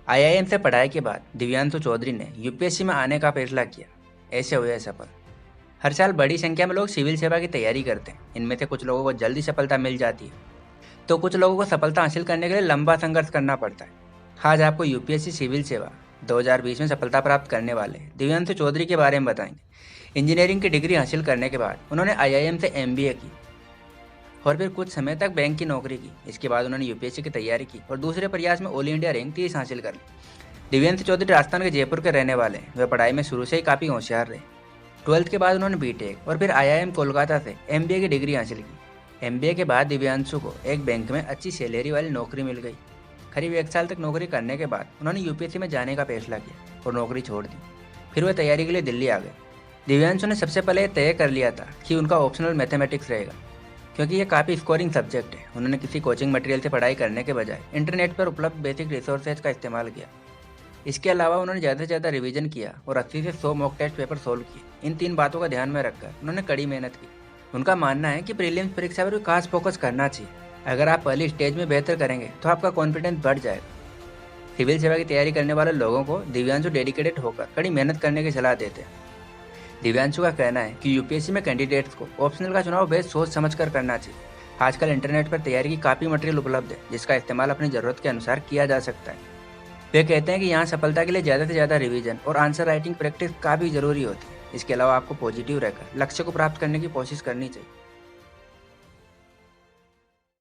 IIM से पढ़ाई के बाद दिव्यांशु चौधरी ने यूपीएससी में आने का फैसला किया। ऐसे हुए सफल। हर साल बड़ी संख्या में लोग सिविल सेवा की तैयारी करते हैं। इनमें से कुछ लोगों को जल्दी सफलता मिल जाती है, तो कुछ लोगों को सफलता हासिल करने के लिए लंबा संघर्ष करना पड़ता है। आज आपको यूपीएससी सिविल सेवा 2020 में सफलता प्राप्त करने वाले दिव्यांशु चौधरी के बारे में बताएंगे। इंजीनियरिंग की डिग्री हासिल करने के बाद उन्होंने आईआईएम से एमबीए की और फिर कुछ समय तक बैंक की नौकरी की। इसके बाद उन्होंने यूपीएससी की तैयारी की और दूसरे प्रयास में ऑल इंडिया रैंक 30 हासिल कर ली। दिव्यांशु चौधरी राजस्थान के जयपुर के रहने वाले हैं। वे पढ़ाई में शुरू से ही काफ़ी होशियार रहे। 12th के बाद उन्होंने बीटेक और फिर आईआईएम कोलकाता से एमबीए की डिग्री हासिल की। एमबीए के बाद दिव्यांशु को एक बैंक में अच्छी सैलरी वाली नौकरी मिल गई। करीब 1 साल तक नौकरी करने के बाद उन्होंने यूपीएससी में जाने का फैसला किया और नौकरी छोड़ दी। फिर वह तैयारी के लिए दिल्ली आ गए। दिव्यांशु ने सबसे पहले तय कर लिया था कि उनका ऑप्शनल मैथमेटिक्स रहेगा, क्योंकि ये काफ़ी स्कोरिंग सब्जेक्ट है। उन्होंने किसी कोचिंग मटेरियल से पढ़ाई करने के बजाय इंटरनेट पर उपलब्ध बेसिक रिसोर्सेज का इस्तेमाल किया। इसके अलावा उन्होंने ज़्यादा से ज़्यादा रिवीजन किया और 80 से 100 मॉक टेस्ट पेपर सोल्व किए। इन 3 बातों का ध्यान में रखकर उन्होंने कड़ी मेहनत की। उनका मानना है कि प्रीलिम्स परीक्षा पर भी खास फोकस करना चाहिए। अगर आप पहली स्टेज में बेहतर करेंगे तो आपका कॉन्फिडेंस बढ़ जाएगा। सिविल सेवा की तैयारी करने वाले लोगों को दिव्यांशु डेडिकेटेड होकर कड़ी मेहनत करने की सलाह देते हैं। दिव्यांशु का कहना है कि यूपीएससी में कैंडिडेट्स को ऑप्शनल का चुनाव बेहद सोच समझ कर करना चाहिए। आजकल इंटरनेट पर तैयारी की काफ़ी मटेरियल उपलब्ध है, जिसका इस्तेमाल अपनी ज़रूरत के अनुसार किया जा सकता है। वे कहते हैं कि यहाँ सफलता के लिए ज़्यादा से ज़्यादा रिवीजन और आंसर राइटिंग प्रैक्टिस काफ़ी ज़रूरी होती है। इसके अलावा आपको पॉजिटिव रहकर लक्ष्य को प्राप्त करने की कोशिश करनी चाहिए।